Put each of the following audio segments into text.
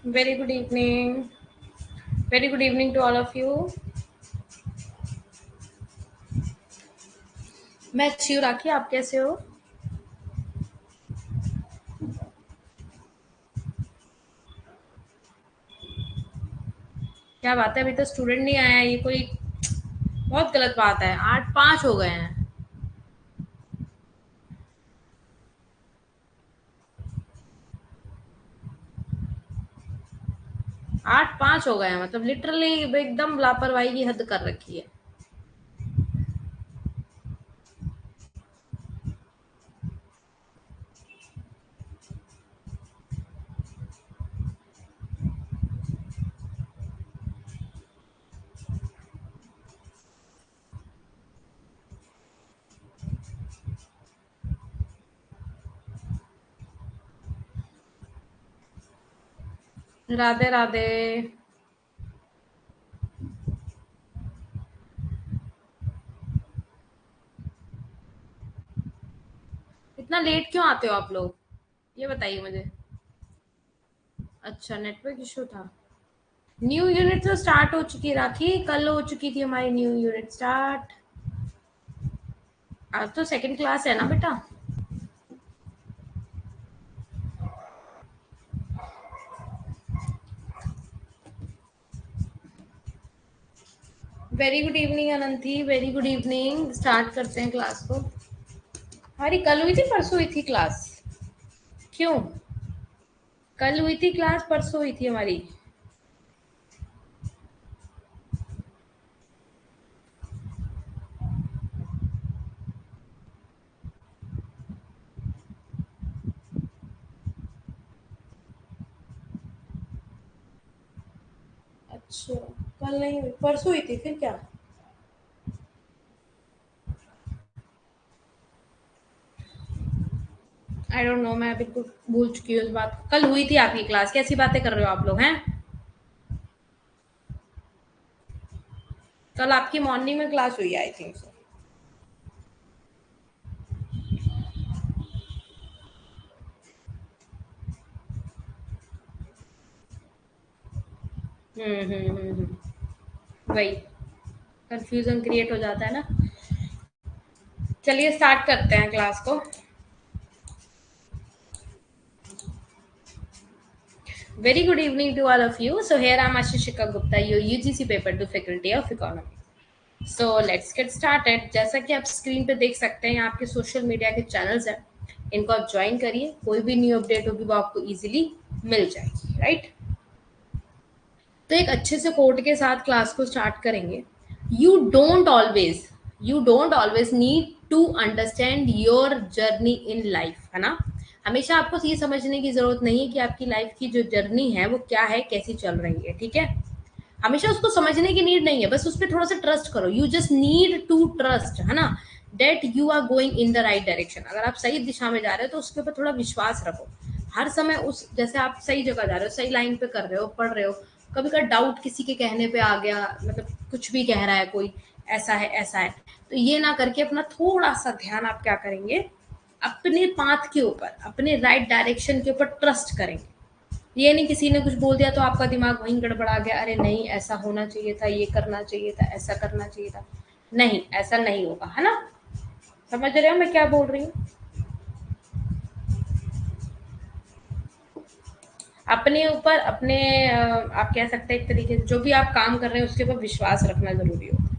Very good evening. Very good evening to all of you. मैं अच्छी हूँ राखी, आप कैसे हो? क्या बात है, अभी तो स्टूडेंट नहीं आया, ये कोई बहुत गलत बात है। 8:05 हो गए हैं। 8:05 हो गए हैं, मतलब लिटरली एकदम लापरवाही की हद कर रखी है। राधे राधे। इतना लेट क्यों आते हो आप लोग, ये बताइए मुझे। अच्छा, नेटवर्क इशू था। न्यू यूनिट तो स्टार्ट हो चुकी है राखी, कल हो चुकी थी हमारी न्यू यूनिट स्टार्ट। आज तो सेकंड क्लास है ना बेटा। Very good evening Ananti, very good evening. Start करते हैं क्लास को। हमारी कल हुई थी परसों हुई थी क्लास? क्यों? कल हुई थी क्लास, परसों हुई थी हमारी। अच्छा, कल नहीं हुई, परसों हुई थी, फिर क्या? आई डोंट नो, मैं बिल्कुल भूल चुकी हूँ इस बात को। कल हुई थी आपकी क्लास, कैसी बातें कर रहे हो आप लोग हैं? कल आपकी मॉर्निंग में क्लास हुई आई थिंक सो। वही कंफ्यूजन क्रिएट हो जाता है ना। चलिए स्टार्ट करते हैं क्लास को। Very good evening to all of you. So here I am Ashishika Gupta, your UGC paper to Faculty of Economy. So let's get started. जैसा कि आप स्क्रीन पे देख सकते हैं, यहाँ आपके सोशल मीडिया के चैनल्स हैं, इनको आप ज्वाइन करिए। कोई भी न्यू अपडेट होगी वो आपको इजीली मिल जाएगी, राइट? तो एक अच्छे से कोट के साथ क्लास को स्टार्ट करेंगे। You don't always you don't always need to understand your journey in life, है ना। हमेशा आपको ये समझने की जरूरत नहीं है कि आपकी लाइफ की जो जर्नी है वो क्या है, कैसी चल रही है, ठीक है। हमेशा उसको समझने की नीड नहीं है, बस उस पर थोड़ा सा ट्रस्ट करो। You just need to trust, है ना, that you are going in the right direction. अगर आप सही दिशा में जा रहे हो तो उसके ऊपर थोड़ा विश्वास रखो। हर समय उस, जैसे आप सही जगह जा रहे हो, सही लाइन पे कर रहे हो, पढ़ रहे हो, कभी का डाउट किसी के कहने पे आ गया, मतलब कुछ भी कह रहा है कोई, ऐसा है ऐसा है, तो ये ना करके अपना थोड़ा सा ध्यान आप क्या करेंगे, अपने पाथ के ऊपर, अपने राइट डायरेक्शन के ऊपर ट्रस्ट करेंगे। ये नहीं किसी ने कुछ बोल दिया तो आपका दिमाग वहीं गड़बड़ा गया, अरे नहीं ऐसा होना चाहिए था, ये करना चाहिए था, ऐसा करना चाहिए था। नहीं, ऐसा नहीं होगा, है ना। समझ रहे हो मैं क्या बोल रही हूँ? अपने ऊपर, अपने आप कह सकते हैं एक तरीके से, जो भी आप काम कर रहे हैं उसके ऊपर विश्वास रखना जरूरी होता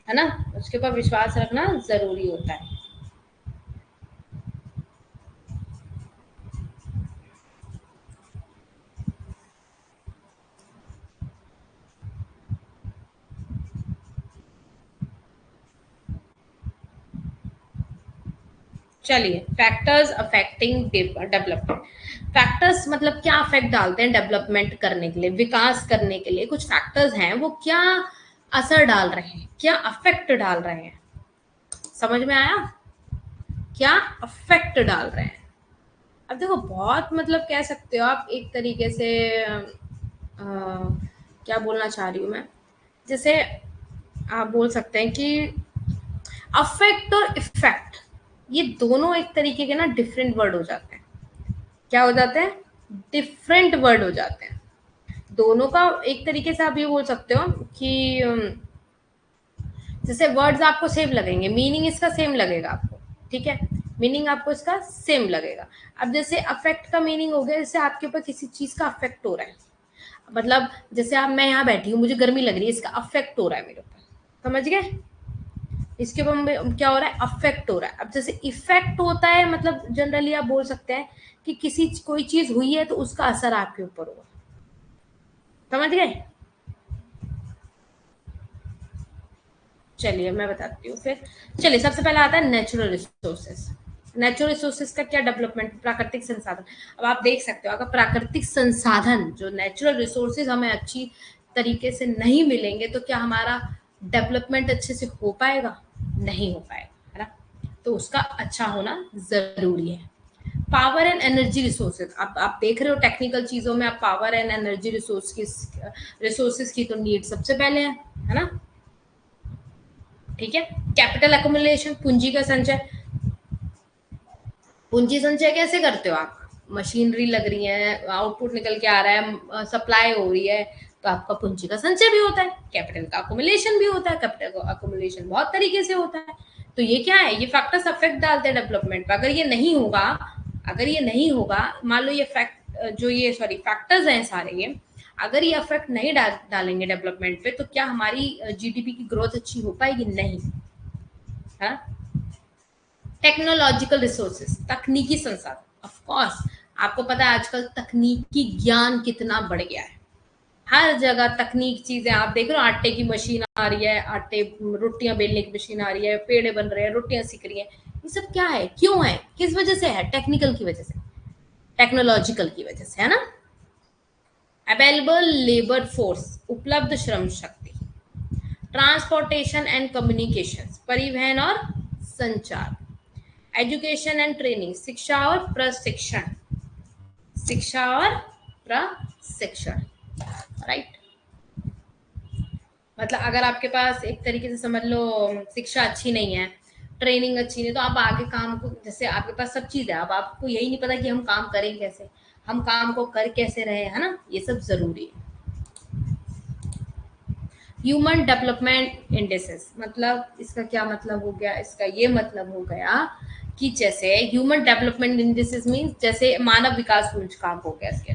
है ना। उसके ऊपर विश्वास रखना जरूरी होता है। चलिए, फैक्टर्स अफेक्टिंग डेवलपमेंट। फैक्टर्स मतलब क्या अफेक्ट डालते हैं डेवलपमेंट करने के लिए, विकास करने के लिए कुछ फैक्टर्स हैं, वो क्या असर डाल रहे हैं, क्या अफेक्ट डाल रहे हैं। समझ में आया? क्या अफेक्ट डाल रहे हैं। अब देखो, बहुत मतलब कह सकते हो आप एक तरीके से, क्या बोलना चाह रही हूँ मैं, जैसे आप बोल सकते हैं कि अफेक्ट और इफेक्ट, ये दोनों एक तरीके के ना डिफरेंट वर्ड हो जाते हैं। क्या हो जाते हैं? डिफरेंट वर्ड हो जाते हैं। दोनों का एक तरीके से आप ये बोल सकते हो कि जैसे वर्ड्स आपको सेम लगेंगे, मीनिंग इसका सेम लगेगा आपको, ठीक है, मीनिंग आपको इसका सेम लगेगा। अब जैसे अफेक्ट का मीनिंग हो गया, जैसे आपके ऊपर किसी चीज का अफेक्ट हो रहा है, मतलब जैसे आप, मैं यहाँ बैठी हूँ, मुझे गर्मी लग रही है, इसका अफेक्ट हो रहा है मेरे ऊपर, समझ गए, इसके ऊपर क्या हो रहा है, अफेक्ट हो रहा है। अब जैसे इफेक्ट होता है, मतलब जनरली आप बोल सकते हैं कि किसी कोई चीज हुई है तो उसका असर आपके ऊपर होगा, समझ गए। चलिए मैं बताती हूँ फिर। चलिए सबसे पहले आता है नेचुरल रिसोर्सेस। नेचुरल रिसोर्सेस का क्या डेवलपमेंट, प्राकृतिक संसाधन। अब आप देख सकते हो, अगर प्राकृतिक संसाधन जो नेचुरल रिसोर्सेज हमें अच्छी तरीके से नहीं मिलेंगे तो क्या हमारा डेवलपमेंट अच्छे से हो पाएगा, नहीं हो पाएगा, है ना। तो उसका अच्छा होना जरूरी है। पावर एंड एनर्जी रिसोर्सेज, आप देख रहे हो टेक्निकल चीजों में, आप पावर एंड एनर्जी रिसोर्सेज की तो नीड सबसे पहले है ना, ठीक है। कैपिटल अकोमुलेशन, पूंजी का संचय। पूंजी संचय कैसे करते हो आप, मशीनरी लग रही है, आउटपुट निकल के आ रहा है, सप्लाई हो रही है, तो आपका पूंजी का संचय भी होता है, कैपिटल का अकोमुलेशन भी होता है। कैपिटल का अकोमुलेशन बहुत तरीके से होता है। तो ये क्या है, ये फैक्टर्स अफेक्ट डालते हैं डेवलपमेंट पर। अगर ये नहीं होगा, अगर ये नहीं होगा, मान लो ये फैक्ट जो ये सॉरी फैक्टर्स हैं सारे ये, अगर ये अफेक्ट नहीं डालेंगे डेवलपमेंट पे, तो क्या हमारी जीडीपी की ग्रोथ अच्छी हो पाएगी, नहीं है। टेक्नोलॉजिकल रिसोर्सेस, तकनीकी संसाधन, ऑफ कोर्स आपको पता है आजकल तकनीकी ज्ञान कितना बढ़ गया है। हर जगह तकनीक चीजें आप देख रहे हो, आटे की मशीन आ रही है, आटे रोटियां बेलने की मशीन आ रही है, पेड़े बन रहे हैं, रोटियां सीख रही हैं। ये सब क्या है, क्यों है, किस वजह से है, टेक्निकल की वजह से, टेक्नोलॉजिकल की वजह से, है ना। अवेलेबल लेबर फोर्स, उपलब्ध Shram Shakti. Transportation and communication, परिवहन और संचार। एजुकेशन एंड ट्रेनिंग, शिक्षा और प्रशिक्षण, शिक्षा और प्रशिक्षण, राइट। मतलब अगर आपके पास एक तरीके से समझ लो शिक्षा अच्छी नहीं है, ट्रेनिंग अच्छी नहीं, तो आप आगे काम को, जैसे आपके पास सब चीज है, अब आपको यही नहीं पता कि हम काम करें कैसे, हम काम को कर कैसे रहे, है ना, ये सब जरूरी है। ह्यूमन डेवलपमेंट इंडेक्सेस, मतलब इसका क्या मतलब हो गया, इसका ये मतलब हो गया कि जैसे ह्यूमन डेवलपमेंट इंडेक्सेस मींस जैसे मानव विकास सूचकांक हो गया, इसके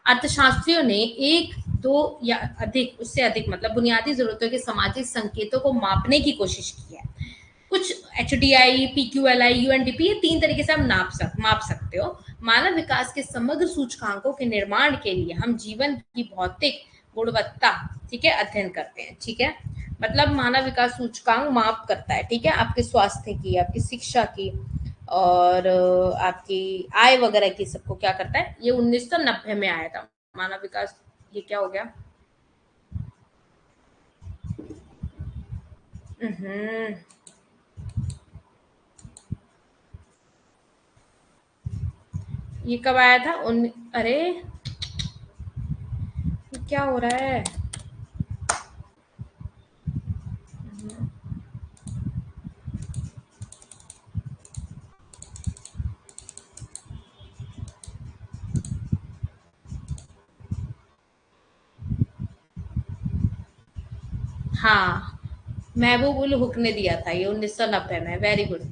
अर्थशास्त्रियों ने एक, दो या अधिक, उससे अधिक मतलब बुनियादी जरूरतों के सामाजिक संकेतों को मापने की कोशिश की है। कुछ H D I, P Q L I, UNDP, ये तीन तरीके से आप माप सकते हो। मानव विकास के समग्र सूचकांकों के निर्माण के लिए हम जीवन की भौतिक गुणवत्ता, ठीक है, अध्ययन करते हैं, ठीक है। मतलब मानव विकास सूचकांक माप करता है, ठीक है, आपके स्वास्थ्य की, आपकी शिक्षा की, और आपकी आय वगैरह की, सबको क्या करता है, ये 1990 में आया था मानव विकास। ये क्या हो गया, हम्म, ये कब आया था अरे ये क्या हो रहा है, हाँ, महबूब उल हुक ने दिया था ये 1990 में, वेरी गुड।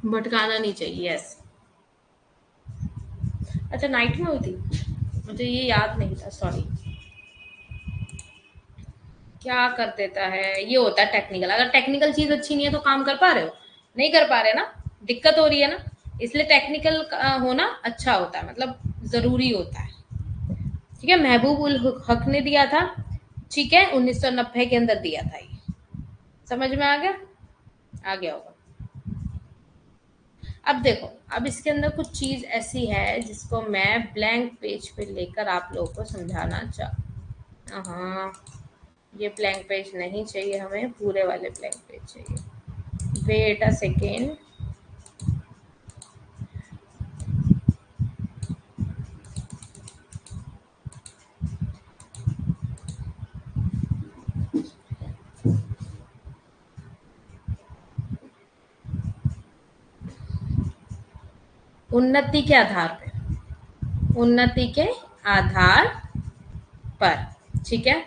भटकाना नहीं चाहिए, यस। अच्छा, नाइट में हुई थी, मुझे ये याद नहीं था, सॉरी। क्या कर देता है, ये होता है टेक्निकल, अगर टेक्निकल चीज अच्छी नहीं है तो काम कर पा रहे हो, नहीं कर पा रहे ना, दिक्कत हो रही है ना। इसलिए टेक्निकल होना अच्छा होता है, मतलब जरूरी होता है, ठीक है। महबूब उल हक ने दिया था, ठीक है, 1990 के अंदर दिया था ये, समझ में आ गया, आ गया होगा। अब देखो, अब इसके अंदर कुछ चीज ऐसी है जिसको मैं ब्लैंक पेज पे लेकर आप लोगों को समझाना चाह, हाँ, ये ब्लैंक पेज नहीं चाहिए हमें, पूरे वाले ब्लैंक पेज चाहिए। Wait a second. उन्नति के आधार पे, उन्नति के आधार पर, ठीक है।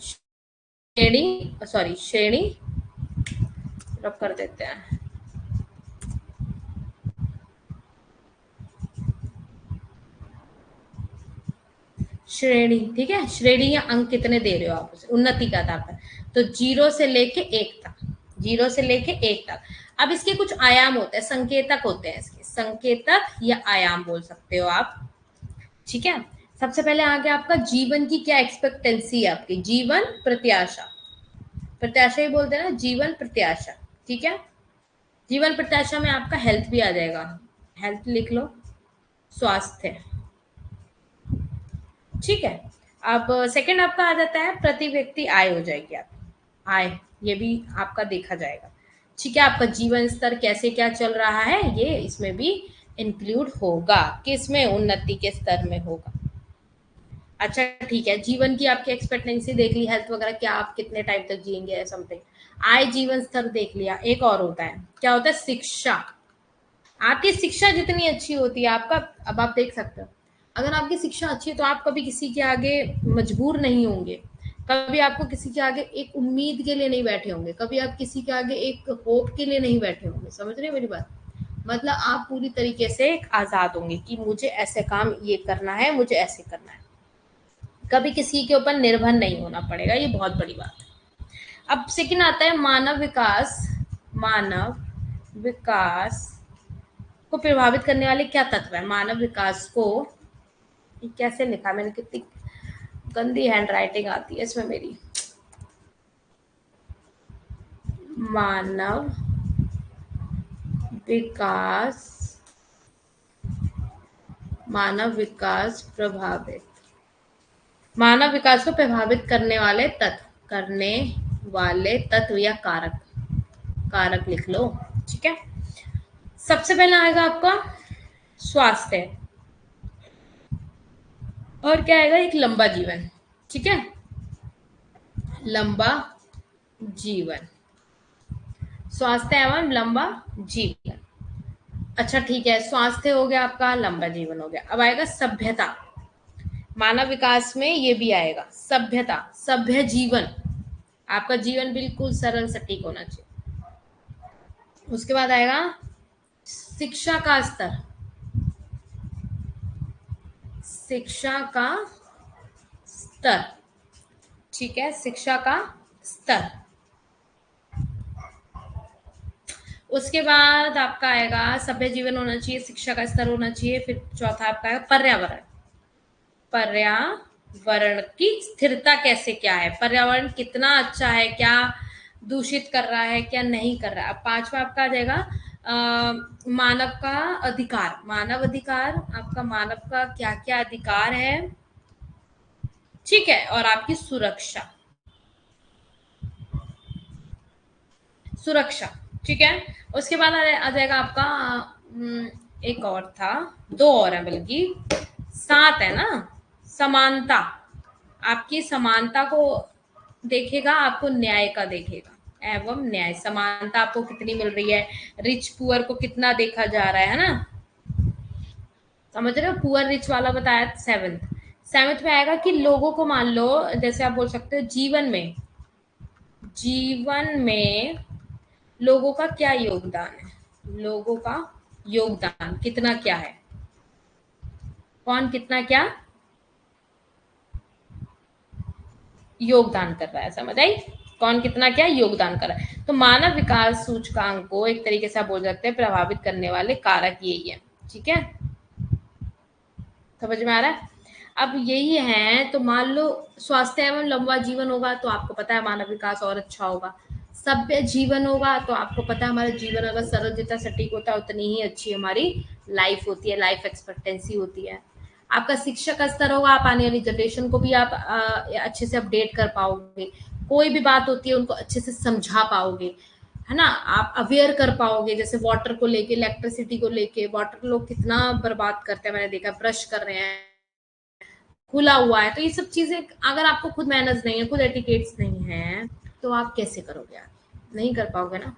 श्रेणी, सॉरी श्रेणी, रब कर देते हैं, श्रेणी, ठीक है। श्रेणी या अंक कितने दे रहे हो आप उसे, उन्नति के आधार पर। तो 0 से लेके 1 तक, 0 से लेके 1 तक। अब इसके कुछ आयाम होते हैं, संकेतक होते हैं इसके, संकेतक या आयाम बोल सकते हो आप, ठीक है। सबसे पहले आगे आपका जीवन की क्या एक्सपेक्टेंसी है, आपकी जीवन प्रत्याशा, प्रत्याशा ही बोलते हैं ना, जीवन प्रत्याशा, ठीक है। जीवन प्रत्याशा में आपका हेल्थ भी आ जाएगा, हेल्थ लिख लो, स्वास्थ्य, ठीक है। अब सेकंड आपका आ जाता है प्रति व्यक्ति आय, हो जाएगी आपकी आय, ये भी आपका देखा जाएगा, ठीक है। आपका जीवन स्तर कैसे क्या चल रहा है ये इसमें भी इंक्लूड होगा, किसमें, उन्नति के स्तर में होगा। अच्छा ठीक है, जीवन की आपकी एक्सपेक्टेंसी देख ली, हेल्थ वगैरह, क्या आप कितने टाइम तक जिएंगे समथिंग। आय, जीवन स्तर देख लिया। एक और होता है, क्या होता है, शिक्षा। आपकी शिक्षा जितनी अच्छी होती है आपका, अब आप देख सकते हो, अगर आपकी शिक्षा अच्छी है तो आप कभी किसी के आगे मजबूर नहीं होंगे, कभी आपको किसी के आगे एक उम्मीद के लिए नहीं बैठे होंगे, कभी आप किसी के आगे एक होप के लिए नहीं बैठे होंगे, समझ रहे हैं मेरी बात। मतलब आप पूरी तरीके से आजाद होंगे कि मुझे ऐसे काम ये करना है, मुझे ऐसे करना है, कभी किसी के ऊपर निर्भर नहीं होना पड़ेगा, ये बहुत बड़ी बात है। अब सेकंड आता है मानव विकास, मानव विकास को प्रभावित करने वाले क्या तत्व है, मानव विकास को, ये कैसे लिखा मैंने, कितनी गंदी हैंड राइटिंग आती है इसमें मेरी। मानव विकास, मानव विकास प्रभावित, मानव विकास को प्रभावित करने वाले तत्व, करने वाले तत्व या कारक, कारक लिख लो, ठीक है। सबसे पहला आएगा आपका स्वास्थ्य, और क्या आएगा, एक लंबा जीवन, ठीक है, लंबा जीवन, स्वास्थ्य एवं लंबा जीवन। अच्छा ठीक है, स्वास्थ्य हो गया आपका, लंबा जीवन हो गया। अब आएगा सभ्यता, मानव विकास में ये भी आएगा, सभ्यता, सभ्य जीवन, आपका जीवन बिल्कुल सरल सटीक होना चाहिए। उसके बाद आएगा शिक्षा का स्तर, शिक्षा का स्तर, ठीक है, शिक्षा का स्तर। उसके बाद आपका आएगा सभ्य जीवन होना चाहिए, शिक्षा का स्तर होना चाहिए, फिर चौथा आपका आएगा पर्यावरण, पर्यावरण की स्थिरता कैसे क्या है, पर्यावरण कितना अच्छा है, क्या दूषित कर रहा है, क्या नहीं कर रहा है। अब पांचवा आपका आ जाएगा मानव का अधिकार, मानव अधिकार, आपका मानव का क्या क्या अधिकार है, ठीक है, और आपकी सुरक्षा, सुरक्षा, ठीक है। उसके बाद आ जाएगा आपका एक और था, दो और है बल्कि, सात है ना, समानता, आपकी समानता को देखेगा, आपको न्याय का देखेगा, एवं न्याय, समानता आपको कितनी मिल रही है, रिच पुअर को कितना देखा जा रहा है ना, समझ रहे हो, पुअर रिच वाला बताया। सेवेंथ, सेवेंथ में आएगा कि लोगों को, मान लो जैसे आप बोल सकते हो जीवन में, जीवन में लोगों का क्या योगदान है, लोगों का योगदान कितना क्या है, कौन कितना क्या योगदान कर रहा है, समझ आई, कौन कितना क्या योगदान कर रहा है। तो मानव विकास सूचकांक को एक तरीके से आप बोल सकते हैं प्रभावित करने वाले कारक यही है, ठीक है, समझ में आ रहा है। अब यही है, तो मान लो स्वास्थ्य एवं लंबा जीवन होगा तो आपको पता है मानव विकास और अच्छा होगा, सभ्य जीवन होगा तो आपको पता है हमारा जीवन अगर सरल जितना सटीक होता है उतनी ही अच्छी हमारी लाइफ होती है, लाइफ एक्सपेक्टेंसी होती है। आपका शिक्षा का स्तर होगा, आप आने वाली जनरेशन को भी आप अच्छे से अपडेट कर पाओगे, कोई भी बात होती है उनको अच्छे से समझा पाओगे, है ना, आप अवेयर कर पाओगे, जैसे वाटर को लेके, इलेक्ट्रिसिटी को लेके, वाटर लोग कितना बर्बाद करते हैं, मैंने देखा ब्रश कर रहे हैं खुला हुआ है, तो ये सब चीजें अगर आपको खुद मैनर्स नहीं है, खुद एटिकेट्स नहीं है, तो आप कैसे करोगे, आप नहीं कर पाओगे ना।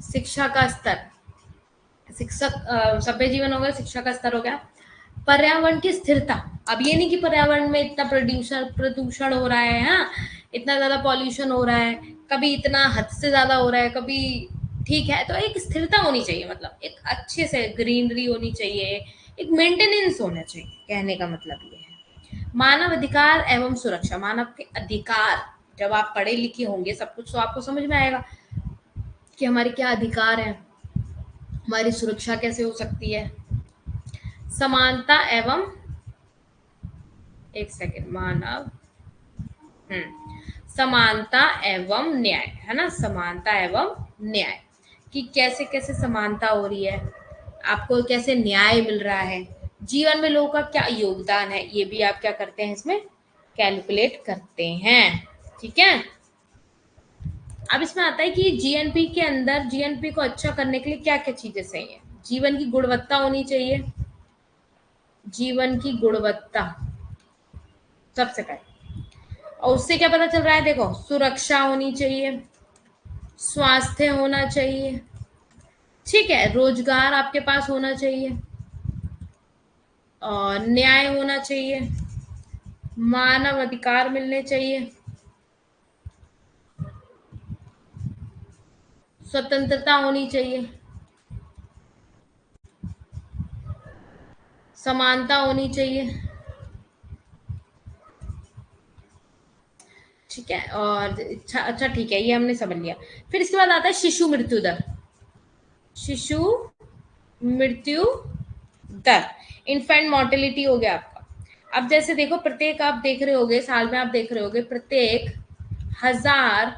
शिक्षा का स्तर, शिक्षक सभ्य जीवन हो गया, शिक्षा का स्तर हो गया। पर्यावरण की स्थिरता, अब ये नहीं कि पर्यावरण में इतना प्रदूषण प्रदूषण हो रहा है, हाँ, इतना ज्यादा पॉल्यूशन हो रहा है, कभी इतना हद से ज्यादा हो रहा है, कभी ठीक है, तो एक स्थिरता होनी चाहिए, मतलब एक अच्छे से ग्रीनरी होनी चाहिए, एक मेंटेनेंस होना चाहिए, कहने का मतलब ये है। मानव अधिकार एवं सुरक्षा, मानव के अधिकार, जब आप पढ़े लिखे होंगे सब कुछ तो आपको समझ में आएगा कि हमारे क्या अधिकार हैं, हमारी सुरक्षा कैसे हो सकती है। समानता एवं, एक सेकेंड, मानव, समानता एवं न्याय, है ना, समानता एवं न्याय, कि कैसे कैसे समानता हो रही है, आपको कैसे न्याय मिल रहा है, जीवन में लोगों का क्या योगदान है, ये भी आप क्या करते हैं इसमें कैलकुलेट करते हैं। ठीक है, अब इसमें आता है कि जीएनपी के अंदर, जीएनपी को अच्छा करने के लिए क्या क्या चीजें सही है। जीवन की गुणवत्ता होनी चाहिए, जीवन की गुणवत्ता सबसे पहले, और उससे क्या पता चल रहा है, देखो, सुरक्षा होनी चाहिए, स्वास्थ्य होना चाहिए, ठीक है, रोजगार आपके पास होना चाहिए, और न्याय होना चाहिए, मानव अधिकार मिलने चाहिए, स्वतंत्रता होनी चाहिए, समानता होनी चाहिए, ठीक है, और अच्छा अच्छा ठीक है, ये हमने समझ लिया। फिर इसके बाद आता है शिशु मृत्यु दर, शिशु मृत्यु दर, इन्फेंट मोर्टेलिटी हो गया आपका। अब जैसे देखो, प्रत्येक आप देख रहे होगे, साल में आप देख रहे होगे, प्रत्येक 1000,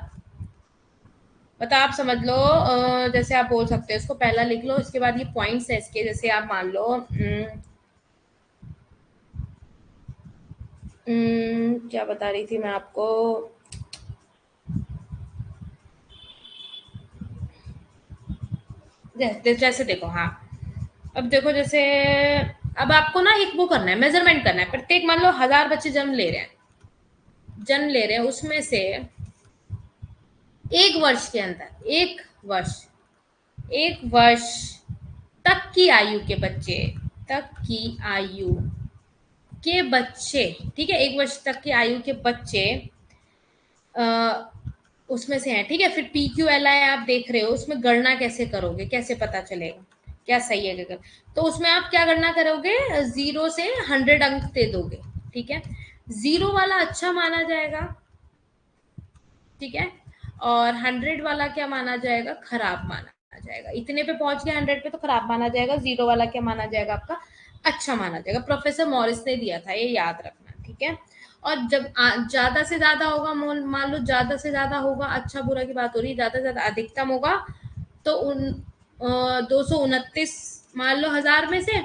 मतलब आप समझ लो, जैसे आप बोल सकते हो, इसको पहला लिख लो, इसके बाद ये पॉइंट्स है इसके, जैसे आप मान लो, क्या बता रही थी मैं आपको, जैसे देखो, हाँ, अब देखो, जैसे अब आपको ना एक वो करना है, मेजरमेंट करना है, प्रत्येक मान लो 1000 बच्चे जन्म ले रहे हैं, उसमें से एक वर्ष के अंदर, वर्ष एक वर्ष तक की आयु के बच्चे, तक की आयु के बच्चे, ठीक है, एक वर्ष तक की आयु के बच्चे अ, उसमें से हैं, ठीक है। फिर पी क्यू एल आई आप देख रहे हो, उसमें गणना कैसे करोगे, कैसे पता चलेगा क्या सही है क्या, तो उसमें आप क्या गणना करोगे, 0 से 100 अंक दे दोगे, ठीक है, 0 वाला अच्छा माना जाएगा, ठीक है, और 100 वाला क्या माना जाएगा, खराब माना जाएगा, इतने पे पहुंच गया 100 पे तो खराब माना जाएगा, 0 वाला क्या माना जाएगा आपका, अच्छा माना जाएगा। प्रोफेसर मॉरिस ने दिया था, ये याद रखना, ठीक है। और जब ज्यादा से ज्यादा होगा, मान लो ज्यादा से ज्यादा होगा, अच्छा बुरा की बात हो रही है, ज्यादा से ज्यादा अधिकतम होगा तो 229 मान लो 1000 में से,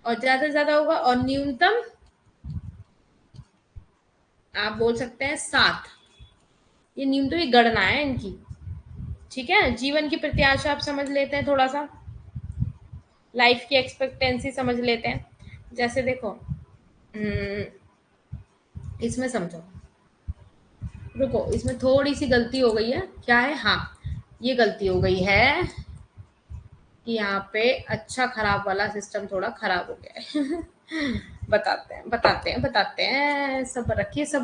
और ज्यादा से ज्यादा होगा, और न्यूनतम आप बोल सकते हैं 7, ये न्यूनतम ही गणना है इनकी, ठीक है। जीवन की प्रत्याशा आप समझ लेते हैं, थोड़ा सा लाइफ की एक्सपेक्टेंसी समझ लेते हैं। जैसे देखो, इसमें समझो, रुको, इसमें थोड़ी सी गलती हो गई है, क्या है, हाँ, ये गलती हो गई है कि यहाँ पे अच्छा खराब वाला सिस्टम थोड़ा खराब हो गया है। बताते हैं, सब्र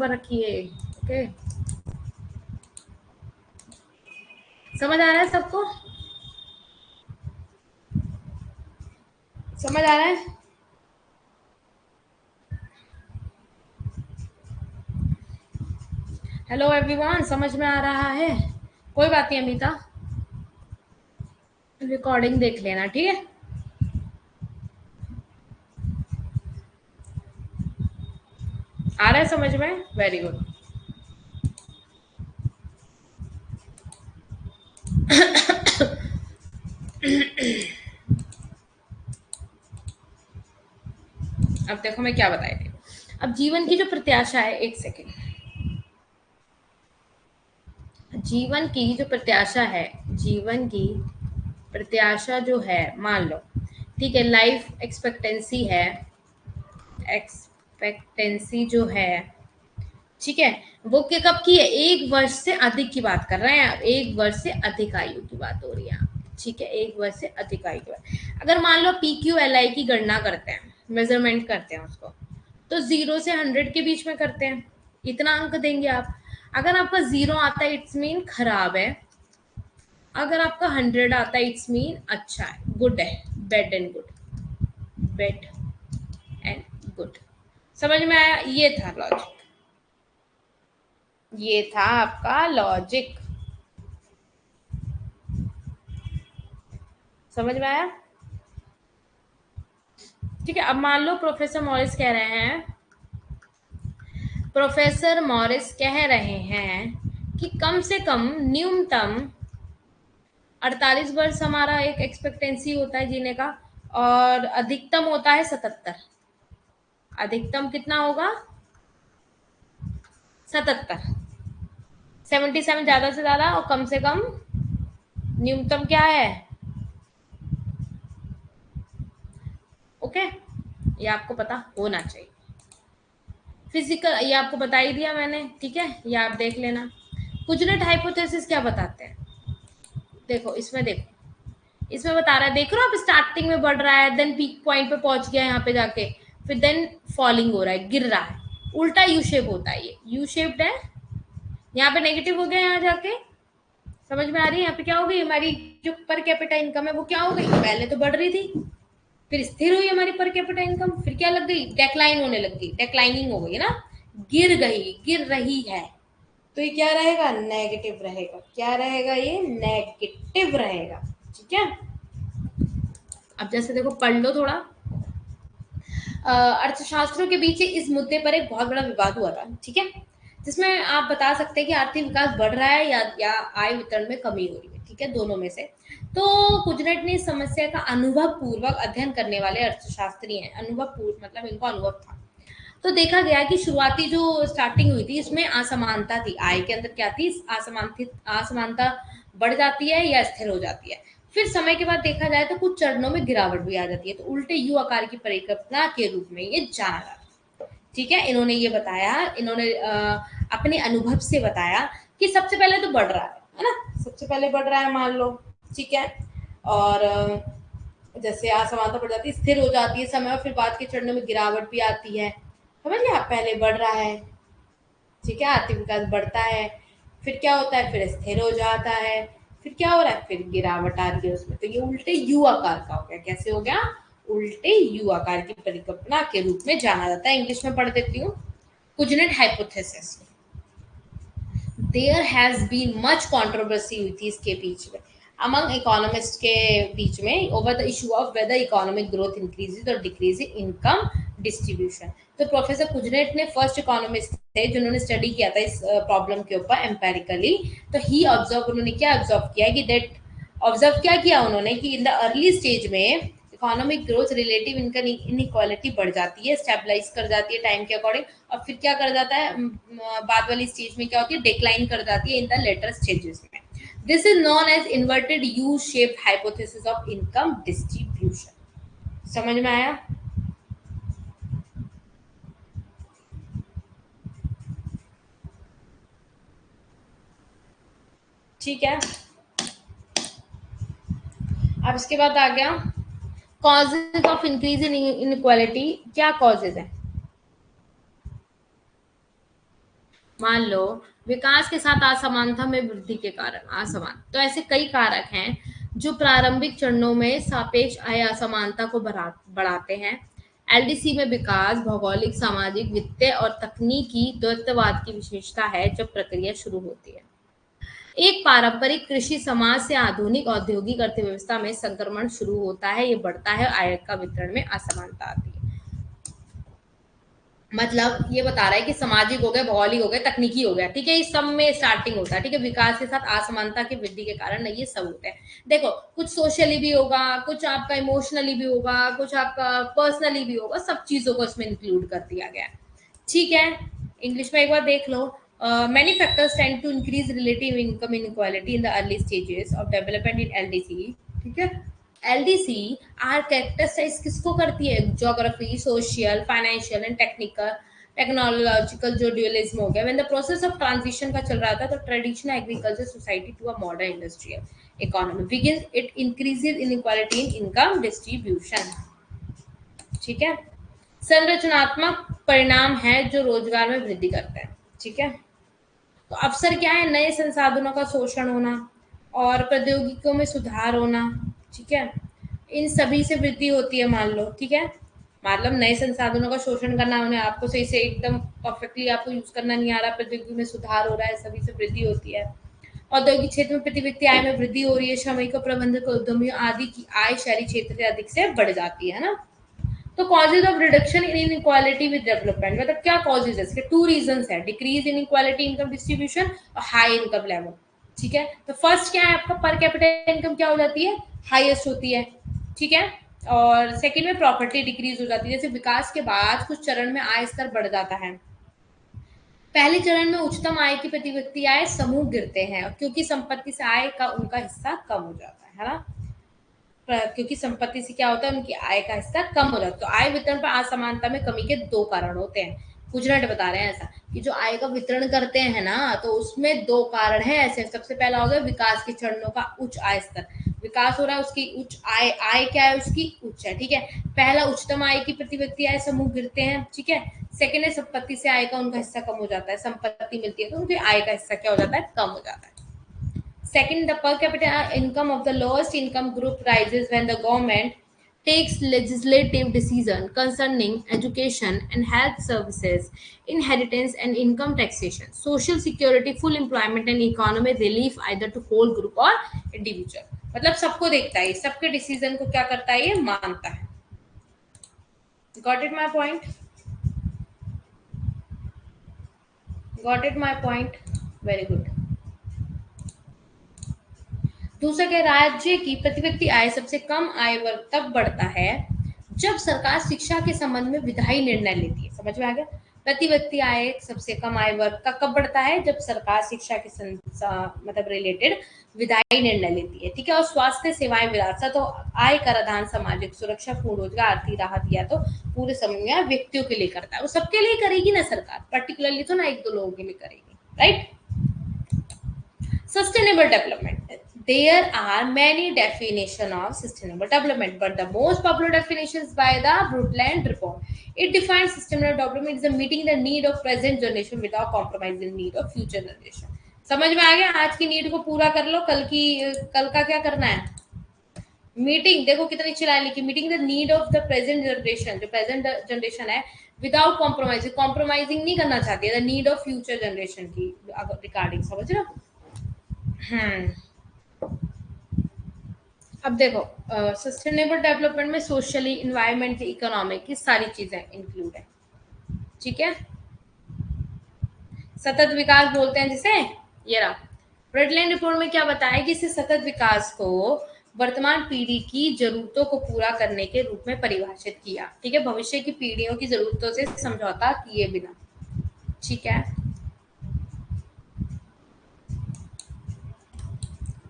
रखिए, ओके, समझ आ रहा है सबको, समझ आ रहा है। हेलो एवरीवन, समझ में आ रहा है, कोई बात नहीं अमिता, रिकॉर्डिंग देख लेना, ठीक है। आ रहा है समझ में, वेरी गुड। अब देखो मैं क्या बताई थी, अब जीवन की जो प्रत्याशा है, एक सेकेंड, जीवन की जो प्रत्याशा है, जीवन की प्रत्याशा जो है, मान लो, ठीक है, लाइफ एक्सपेक्टेंसी है, एक्सपेक्टेंसी जो है, ठीक है, वो के कब की है, 1 वर्ष से अधिक की बात कर रहे हैं, 1 वर्ष से अधिक आयु की बात हो रही है, ठीक है, 1 वर्ष से अधिक आयु की बात। अगर मान लो PQLI की गणना करते हैं, मेजरमेंट करते हैं उसको, तो 0 से 100 के बीच में करते हैं, इतना अंक देंगे आप। अगर आपका 0 आता है इट्स मीन खराब है, अगर आपका 100 आता है इट्स मीन अच्छा है, गुड है, bed and good, bed and good. समझ में आया? ये था लॉजिक, ये था आपका लॉजिक। समझ में आया? ठीक है, अब मान लो प्रोफेसर मॉरिस कह रहे हैं, प्रोफेसर मॉरिस कह रहे हैं कि कम से कम न्यूनतम 48 वर्ष हमारा एक एक्सपेक्टेंसी होता है जीने का, और अधिकतम होता है 77। अधिकतम कितना होगा? 77। 77 ज्यादा से ज्यादा, और कम से कम न्यूनतम क्या है? ओके, ये आपको पता होना चाहिए। फिजिकल ये आपको बता ही दिया मैंने, ठीक है, ये आप देख लेना। कुजनेट हाइपोथेसिस क्या बताते हैं? देखो इसमें, देखो इसमें बता रहा है, देख रहे हो आप, स्टार्टिंग में बढ़ रहा है, देन पीक पॉइंट पे पहुंच गया यहाँ पे जाके, फिर देन फॉलिंग हो रहा है, गिर रहा है, उल्टा यू शेप होता है, ये यू शेप्ड है, यहाँ पे नेगेटिव हो गया, यहाँ जाके समझ में आ रही है? यहाँ पे क्या हो गई हमारी जो पर कैपिटा इनकम है, वो क्या हो गई? पहले तो बढ़ रही थी, फिर स्थिर हुई हमारी पर कैपिटा इनकम, फिर क्या लग गई? डेक्लाइन होने लग गई, डेक्लाइनिंग हो गई ना, गिर गई, गिर रही है, तो ये क्या रहेगा? नेगेटिव रहेगा। क्या रहेगा? ये नेगेटिव रहेगा। ठीक है, अब जैसे देखो, पढ़ लो थोड़ा। अर्थशास्त्रों के बीच इस मुद्दे पर एक बहुत बड़ा विवाद हुआ था, ठीक है, जिसमें आप बता सकते हैं कि आर्थिक विकास बढ़ रहा है या आय वितरण में कमी हो रही है, ठीक है, दोनों में से। तो कुजनेट ने इस समस्या का अनुभव पूर्वक अध्ययन करने वाले अर्थशास्त्री हैं, अनुभव पूर्व मतलब इनको अनुभव था। तो देखा गया कि शुरुआती जो स्टार्टिंग हुई थी, इसमें असमानता थी, आय के अंदर क्या थी? असमानता बढ़ जाती है या स्थिर हो जाती है। फिर समय के बाद देखा जाए तो कुछ चरणों में गिरावट भी आ जाती है, तो उल्टे यू आकार की परिकल्पना के रूप में ये जाना जाता है। ठीक है, इन्होंने ये बताया, इन्होंने अपने अनुभव से बताया कि सबसे पहले तो बढ़ रहा है ना, सबसे पहले बढ़ रहा है मान लो, ठीक है, और जैसे असमानता बढ़ जाती है, स्थिर हो जाती है समय, और फिर बाद के चरणों में गिरावट भी आती है। समझ लिया? पहले बढ़ रहा है, ठीक है, आर्थिक विकास बढ़ता है, फिर क्या होता है? फिर स्थिर हो जाता है, फिर क्या हो रहा है? फिर गिरावट आ रही है उसमें, तो ये उल्टे यू आकार का हो गया। कैसे हो गया? उल्टे यू आकार की परिकल्पना के रूप में जाना जाता है। इंग्लिश में पढ़ देती हूँ, Kuznets hypothesis. There has been much controversy हुई थी इसके बीच में, अमंग इकोनॉमिस्ट के बीच में, over the issue of whether economic growth increases और डिक्रीज इन इनकम डिस्ट्रीब्यूशन। तो प्रोफेसर कुजनेट ने फर्स्ट इकोनॉमिस्ट थे जिन्होंने स्टडी किया था इस प्रॉब्लम के ऊपर एम्पेरिकली। तो ही ऑब्जर्व, उन्होंने क्या ऑब्जर्व किया कि दैट, ऑब्जर्व क्या किया उन्होंने कि इन द अर्ली स्टेज में economic growth, relative income inequality बढ़ जाती है, स्टेबलाइज कर जाती है टाइम के अकॉर्डिंग, और फिर क्या कर जाता है? बाद वाली स्टेज में क्या होती है? डिक्लाइन कर जाती है इन द लेटर स्टेजेस में। This is known as inverted U shape hypothesis of income distribution. समझ में आया? ठीक है, अब इसके बाद आ गया causes of increase in inequality. क्या कॉजेज है? मान लो विकास के साथ असमानता में वृद्धि के कारण, असमान, तो ऐसे कई कारक हैं जो प्रारंभिक चरणों में सापेक्ष आय असमानता को बढ़ाते हैं। एलडीसी में विकास भौगोलिक, सामाजिक, वित्तीय और तकनीकी द्वैतवाद की विशेषता है। जब प्रक्रिया शुरू होती है, एक पारंपरिक कृषि समाज से आधुनिक औद्योगिक अर्थव्यवस्था में संक्रमण शुरू होता है, ये बढ़ता है, आय का वितरण में असमानता आती है। मतलब ये बता रहा है कि सामाजिक हो गया, भौगोलिक हो गया, तकनीकी हो गया, ठीक है, इस सब में स्टार्टिंग होता है, ठीक है, विकास के साथ असमानता की वृद्धि के कारण ये सब होते हैं। देखो, कुछ सोशली भी होगा, कुछ आपका इमोशनली भी होगा, कुछ आपका पर्सनली भी होगा, सब चीजों को इसमें इंक्लूड कर दिया गया है। ठीक है, इंग्लिश में एक बार देख लो। Many factors tend to increase relative income inequality in the early stages of development in LDC। ठीक है, एलडीसी आर कैरेक्टराइज किसको करती है? Geography, social, financial and technical technological जो ड्यूअलिज्म हो गया, when the process of transition का चल रहा था, तो traditional agriculture society to a modern industrial economy begin, it increases inequality in income distribution. ठीक है, संरचनात्मक परिणाम है जो रोजगार में वृद्धि करते हैं। ठीक है, तो अवसर क्या है, नए संसाधनों का शोषण होना और प्रौद्योगिकियों में सुधार होना। ठीक है, इन सभी से वृद्धि होती है, मान लो। ठीक है, मतलब नए संसाधनों का शोषण करना, उन्हें आपको सही से एकदम परफेक्टली आपको यूज करना नहीं आ रहा, प्रौद्योगिकी में सुधार हो रहा है, सभी से वृद्धि होती है। औद्योगिक क्षेत्र में प्रति व्यक्ति आय में वृद्धि हो रही है, श्रमिकों, प्रबंधकों, उद्यमियों आदि की आय शहरी क्षेत्र से अधिक से बढ़ जाती है ना। तो causes of reduction in inequality with development, मतलब क्या कॉजेज है इसके, टू रीजंस है, decrease in equality income distribution और हाई इनकम लेवल। ठीक है, तो फर्स्ट क्या है आपका, पर कैपिटल इनकम क्या हो जाती है, हाईएस्ट होती है। ठीक है, और सेकंड में प्रॉपर्टी डिक्रीज हो जाती है, जैसे विकास के बाद कुछ चरण में आय स्तर बढ़ जाता है। पहले चरण में उच्चतम आय की प्रति व्यक्ति आय समूह गिरते हैं, क्योंकि संपत्ति से आय का उनका हिस्सा कम हो जाता है ना। क्योंकि संपत्ति से क्या होता है, उनकी आय का हिस्सा कम हो जाता है। तो आय वितरण पर असमानता में कमी के दो कारण होते हैं। गुजरात बता रहे हैं ऐसा कि जो आय का वितरण करते हैं ना, तो उसमें दो कारण है ऐसे। सबसे पहला हो गया विकास के चरणों का उच्च आय स्तर, विकास हो रहा है उसकी उच्च आय, आय क्या है उसकी उच्च है। ठीक है, पहला उच्चतम आय की प्रति व्यक्ति आय समूह गिरते हैं। ठीक है, सेकेंड है संपत्ति से आय का उनका हिस्सा कम हो जाता है, संपत्ति मिलती है तो उनकी आय का हिस्सा क्या हो जाता है, कम हो जाता है। Second, the per capita income of the lowest income group rises when the government takes legislative decision concerning education and health services, inheritance and income taxation, social security, full employment and economic relief either to whole group or individual। मतलब सबको देखता है, सबके decision को क्या करता है, ये मानता है। Got it my point? Got it my point? Very good। दूसरा क्या, राज्य की प्रति व्यक्ति आय सबसे कम आय वर्ग तब बढ़ता है जब सरकार शिक्षा के संबंध में विधायी निर्णय लेती है। समझ में आ गया, प्रति व्यक्ति आय सबसे कम आय वर्ग का कब बढ़ता है, जब सरकार शिक्षा के मतलब रिलेटेड विधायी निर्णय लेती है। ठीक है, और स्वास्थ्य सेवाएं, विरासत और आय कराधान, सामाजिक सुरक्षा, पूर्ण रोजगार, आर्थिक राहत या तो पूरे समय में व्यक्तियों के लिए करता है। वो सबके लिए करेगी ना सरकार, पर्टिकुलरली तो ना एक दो लोगों के लिए करेगी, right. Sustainable development. There are many definitions of sustainable development, but the most popular definition is by the Brundtland Report. It defines sustainable development as meeting the need of present generation without compromising the need of future generation. समझ में आ गया, आज की need को पूरा कर लो, कल का क्या करना है, मीटिंग। देखो कितनी अच्छी लाइन लिखी, meeting the need of the present generation, जो प्रेजेंट जनरेशन है, विदाउट कॉम्प्रोमाइजिंग, कॉम्प्रोमाइजिंग नहीं करना चाहती है, the need of future generation की रिगार्डिंग। समझ रहे हो। अब देखो, सस्टेनेबल डेवलपमेंट में सोशली, इन्वायरमेंट, इकोनॉमिक, ये सारी चीजें इंक्लूड है। ठीक है, सतत विकास बोलते हैं जिसे, ये रहा ब्रडलैंड रिपोर्ट में क्या बताया कि इसे सतत विकास को वर्तमान पीढ़ी की जरूरतों को पूरा करने के रूप में परिभाषित किया। ठीक है, भविष्य की पीढ़ियों की जरूरतों से समझौता किए बिना। ठीक है,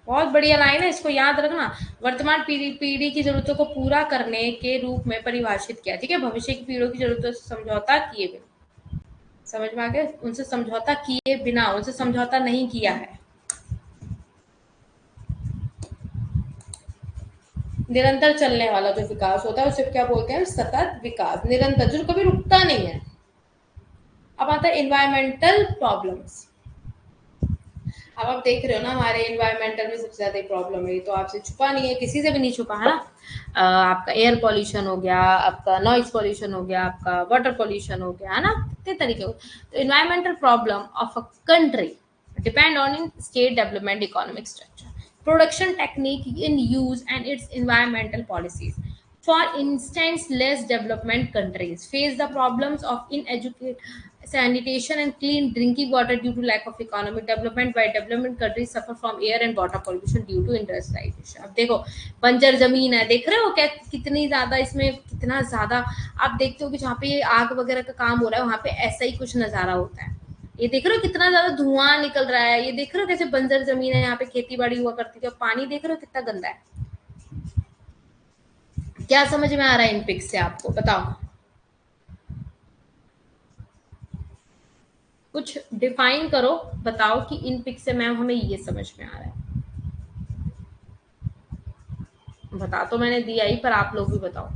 बहुत बढ़िया लाइन है, इसको याद रखना, वर्तमान पीढ़ी की जरूरतों को पूरा करने के रूप में परिभाषित किया। ठीक है, भविष्य की पीढ़ियों की जरूरतों से समझौता किए बिना। समझ में आ गया, उनसे समझौता किए बिना, उनसे समझौता नहीं किया है। निरंतर चलने वाला जो विकास होता है उसे क्या बोलते हैं, सतत विकास, निरंतर, जो कभी रुकता नहीं है। अब आता है इन्वायरमेंटल प्रॉब्लम्स। अब आप देख रहे हो ना, हमारे इन्वायरमेंटल में सबसे ज्यादा प्रॉब्लम है, तो आपसे छुपा नहीं है, किसी से भी नहीं छुपा है ना। आपका एयर पॉल्यूशन हो गया, आपका नॉइज पॉल्यूशन हो गया, आपका वाटर पॉल्यूशन हो गया, है ना, कितने तरीके हो। तो environmental problem of a country depend on in state development, economic structure, production technique in use and its environmental policies. For instance, less development countries face the problems of inadequate sanitation and clean drinking water due to lack of economic development, while development countries suffer from air and water pollution due to industrialization। अब देखो, बंजर जमीन है, देख रहे हो क्या, कितनी ज्यादा इसमें, कितना ज्यादा आप देखते हो कि जहाँ पे आग वगैरह का काम हो रहा है वहां पे ऐसा ही कुछ नजारा होता है। ये देख रहे हो कितना ज्यादा धुआं निकल रहा है, ये देख रहे हो कैसे बंजर जमीन है, यहाँ पे खेती बाड़ी हुआ करती थी, और पानी देख रहे हो कितना गंदा है। क्या समझ में आ रहा है इन पिक्स से, आपको बताओ। कुछ डिफाइन करो, बताओ कि इन पिक से मैम हमें ये समझ में आ रहा है। बता तो मैंने दिया ही, पर आप लोग भी बताओ।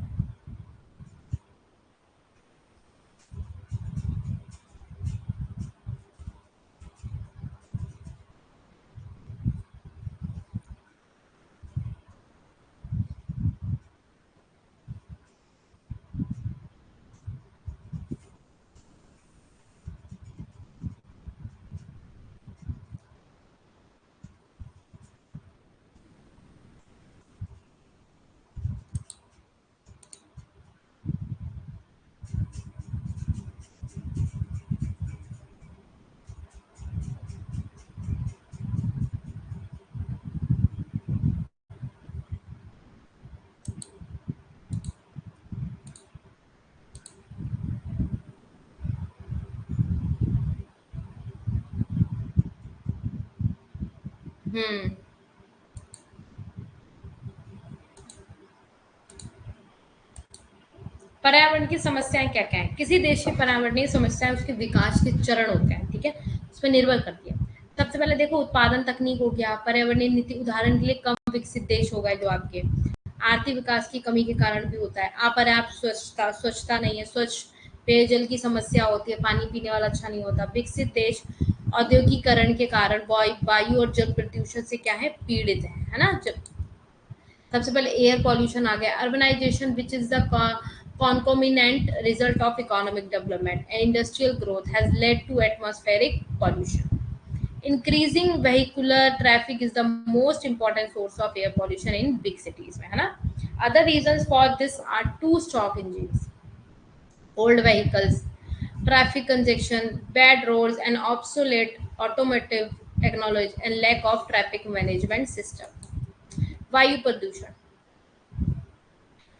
हम्म पर्यावरण की समस्याएं क्या क्या है? किसी देश की पर्यावरणीय समस्याएं उसके विकास के चरण होते हैं, ठीक है, उस पर निर्भर करती है। सबसे पहले देखो, उत्पादन तकनीक हो गया, पर्यावरणीय नीति, उदाहरण के लिए कम विकसित देश हो गए जो आपके, आर्थिक विकास की कमी के कारण भी होता है, अपर्याप्त स्वच्छता, स्वच्छता नहीं है, स्वच्छ पेयजल की समस्या होती है, पानी पीने वाला अच्छा नहीं होता। विकसित देश औद्योगिकरण के कारण वायु और जल प्रदूषण से क्या है, पीड़ित है ना। सबसे पहले एयर पॉल्यूशन आ गया, urbanisation which is the concomitant result of economic development and industrial growth has led to atmospheric pollution. Increasing vehicular traffic is the most important source of air pollution in big cities में, है ना। Other reasons for this are two stroke engines, old vehicles, traffic congestion, bad roads and obsolete automotive technology and lack of traffic management system. वायु प्रदूषण,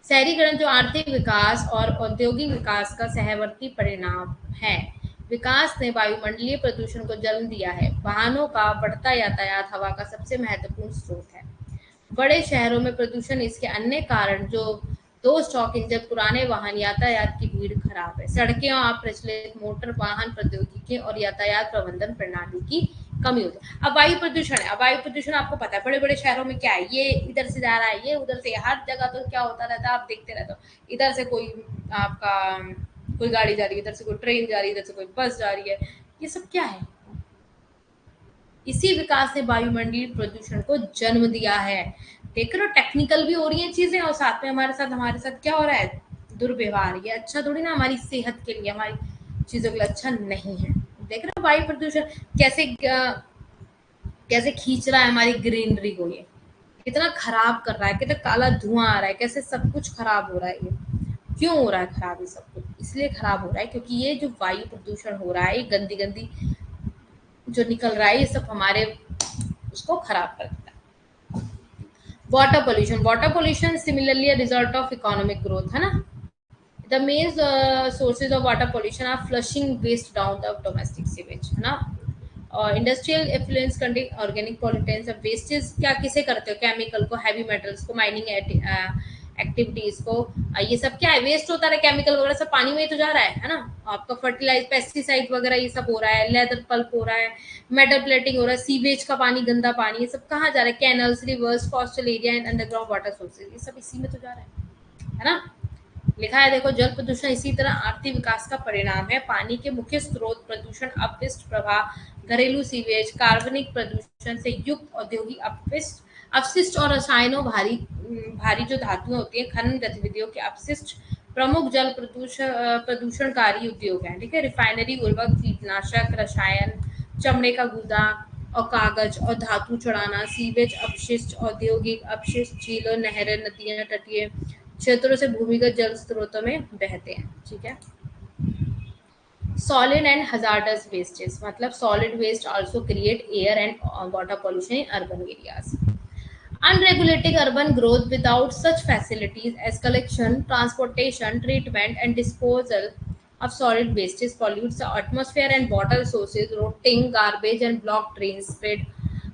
शहरीकरण जो आर्थिक विकास और औद्योगिक विकास का सहवर्ती परिणाम है। विकास ने वायुमंडलीय प्रदूषण को जन्म दिया है। वाहनों का बढ़ता यातायात हवा का सबसे महत्वपूर्ण स्रोत है। बड़े शहरों में प्रदूषण इसके अन्य कारण जो दो स्टॉक इंजन, पुराने वाहन, यातायात की भीड़, खराब है सड़कें और प्रचलित मोटर वाहन प्रौद्योगिकी और यातायात प्रबंधन प्रणाली की कमी होती है। अब वायु प्रदूषण है, अब वायु प्रदूषण आपको पता है बड़े बड़े शहरों में क्या है, ये इधर से जा रहा है, ये उधर से, हर जगह तो क्या होता रहता है, आप देखते रहते हो, इधर से कोई आपका कोई गाड़ी जा रही है, इधर से कोई ट्रेन जा रही है, इधर से कोई बस जा रही है, ये सब क्या है? इसी विकास ने वायुमंडलीय प्रदूषण को जन्म दिया है। देख रहे हो, टेक्निकल भी हो रही है चीजें और साथ में हमारे साथ क्या हो रहा है, दुर्व्यवहार। ये अच्छा थोड़ी ना हमारी सेहत के लिए, हमारी चीजों के लिए अच्छा नहीं है। देख रहे हो वायु प्रदूषण कैसे कैसे खींच रहा है हमारी ग्रीनरी को, ये कितना खराब कर रहा है, कितना काला धुआं आ रहा है, कैसे सब कुछ खराब हो रहा है। ये क्यों हो रहा है खराब? ये सब कुछ इसलिए खराब हो रहा है क्योंकि ये जो वायु प्रदूषण हो रहा है, ये गंदी गंदी जो निकल रहा है, ये सब हमारे उसको खराब कर देता है। Water pollution similarly a result of economic growth, है ना। The main sources of water pollution are flushing waste down the domestic sewage, है ना, और industrial effluents conduct organic pollutants. अब वेस्टेज क्या किसे करते हो, केमिकल को, हैवी मेटल्स को, माइनिंग एक्टिविटीज को, ये सब क्या है, वेस्ट होता है, केमिकल वगैरह सब पानी में ही तो जा रहा है ना। आपका फर्टिलाइज, पेस्टिसाइड वगैरह ये सब हो रहा है, लेदर पल्प हो रहा है, मेटल प्लेटिंग हो रहा है, सीवेज का पानी, गंदा पानी, ये सब कहाँ जा रहा है, canals, reverse, coastal area and underground water sources, ये सब इसी में तो जा रहा है ना। लिखा है देखो, जल प्रदूषण इसी तरह आर्थिक विकास का परिणाम है। पानी के मुख्य स्रोत प्रदूषण, अपशिष्ट प्रवाह, घरेलू सीवेज, कार्बनिक प्रदूषण से युक्त औद्योगिक अपशिष्ट अपशिष्ट और रसायनों, भारी भारी जो धातुएं होती है, खनन गतिविधियों के अपशिष्ट प्रमुख जल प्रदूषणकारी उद्योग है, ठीक है। रिफाइनरी, उर्वरक, कीटनाशक, रसायन, चमड़े का गूदा और कागज और धातु चढ़ाना, सीवेज अपशिष्ट, औद्योगिक अपशिष्ट, झीलों, नहरें, नदियां, तटीय क्षेत्रों से भूमिगत जल स्रोतों में बहते हैं, ठीक है। सॉलिड एंड हजार्डस वेस्टेज, मतलब solid waste also create air and water pollution in urban areas. Unregulated urban growth without such facilities as collection, transportation, treatment, and disposal of solid wastes pollutes the atmosphere and water sources, rotting garbage and blocked drains spread.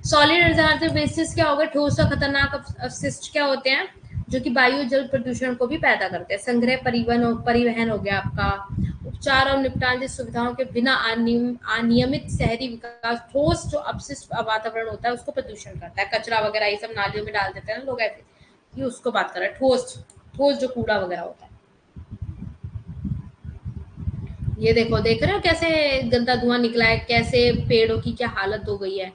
Solid hazardous wastage क्या हो गए, ठोस और खतरनाक अपशिष्ट क्या होते हैं, जो कि वायु जल प्रदूषण को भी पैदा करते हैं। संग्रह, परिवहन हो गया आपका, उपचार और निपटान जैसी सुविधाओं के बिना अनियमित शहरी विकास, ठोस जो अपशिष्ट वातावरण होता है उसको प्रदूषण करता है। कचरा वगैरह ये सब नालियों में डाल देते हैं ना लोग ऐसे, ये उसको बात कर रहा है। ठोस ठोस जो कूड़ा वगैरह होता है, ये देखो, देख रहे हो कैसे गंदा धुआं निकला है, कैसे पेड़ों की क्या हालत हो गई है।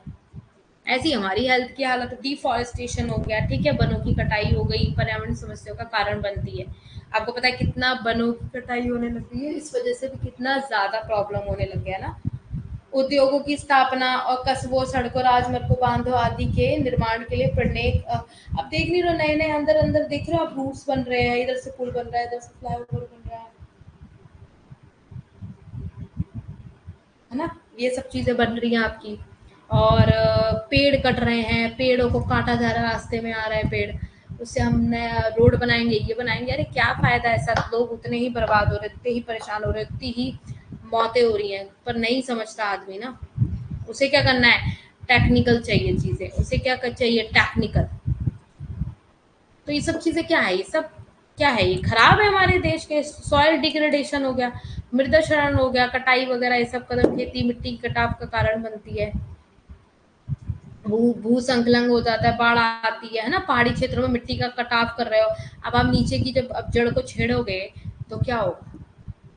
ऐसी हमारी हेल्थ की हालत। डिफॉरेस्टेशन हो गया, ठीक है, वनों की कटाई हो गई, पर्यावरण समस्याओं का कारण बनती है। आपको पता है कितना वनों की कटाई होने लगी है, इस वजह से भी कितना ज्यादा प्रॉब्लम होने लग गया ना। उद्योगों की स्थापना और कस्बों, सड़कों, राजमार्गों, बांधों आदि के निर्माण के लिए अब देख नहीं रहे, नए नए अंदर अंदर देख रहे हो आप, रूट्स बन रहे हैं, इधर से पुल बन रहा है, इधर से फ्लाईओवर बन रहा है ना। ये सब चीजें बन रही हैं आपकी। और पेड़ कट रहे हैं, पेड़ों को काटा जा रहा है, रास्ते में आ रहा है पेड़, उससे हम नया रोड बनाएंगे, ये बनाएंगे, अरे क्या फायदा है सर। लोग उतने ही बर्बाद हो रहे, उतने ही परेशान हो रहे, उतनी ही मौतें हो रही हैं, पर नहीं समझता आदमी ना। उसे क्या करना है, टेक्निकल चाहिए चीजें, उसे क्या चाहिए, टेक्निकल। तो ये सब चीजें क्या है, ये सब क्या है, ये खराब है हमारे देश के। सॉइल डिग्रेडेशन हो गया, मृदा क्षरण हो गया, कटाई वगैरह ये सब कदम खेती मिट्टी की कटाव का कारण बनती है। भू संकलन हो जाता है, बाढ़ आती है ना। पहाड़ी क्षेत्रों में मिट्टी का कटाव कर रहे हो, अब आप नीचे की जब अब जड़ को छेड़ोगे तो क्या होगा।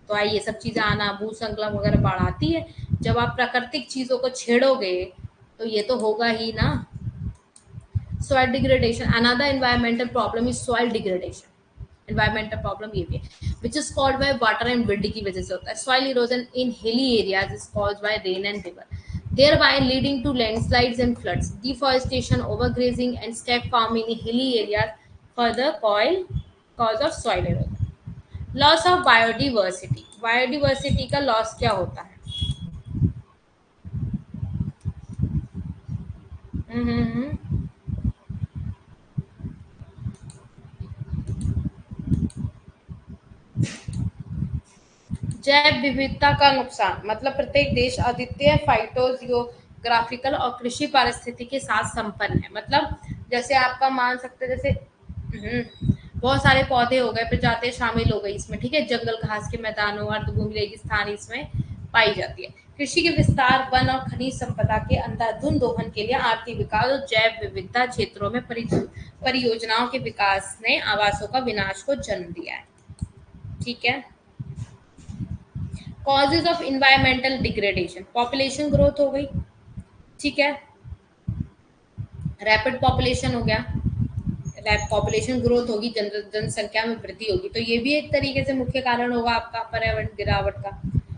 तो आई ये सब चीजें आना, भू संकलन वगैरह बाढ़ आती है। जब आप प्राकृतिक चीजों को छेड़ोगे तो ये तो होगा ही ना। Soil degradation, another environmental problem is soil degradation. Environmental problem ये भी है, which is called by water and wind की वजह से होता है। Soil erosion in hilly areas is called by rain and river, thereby leading to landslides and floods. Deforestation, overgrazing, and step farming in hilly areas further cause of soil erosion. Loss of biodiversity. Biodiversity का loss क्या होता है? हम्म। जैव विविधता का नुकसान, मतलब प्रत्येक देश अद्वितीय फाइटोजियोग्राफिकल और कृषि पारिस्थिति के साथ संपन्न है। मतलब जैसे आपका मान सकते हैं, जैसे बहुत सारे पौधे हो गए, प्रजातियां शामिल हो गई इसमें, ठीक है, जंगल, घास के मैदानों, अर्धभूमि, रेगिस्तान इसमें पाई जाती है। कृषि के विस्तार, वन और खनिज संपदा के अंधाधुंध दोहन के लिए आर्थिक विकास और जैव विविधता क्षेत्रों में परियोजनाओं के विकास ने आवासों का विनाश को जन्म दिया है। ठीक है। Causes of environmental degradation, population growth हो गई, ठीक है, रैपिड पॉपुलेशन हो गया, पॉपुलेशन ग्रोथ होगी, जनसंख्या में वृद्धि होगी, तो ये भी एक तरीके से मुख्य कारण होगा आपका पर्यावरण गिरावट का।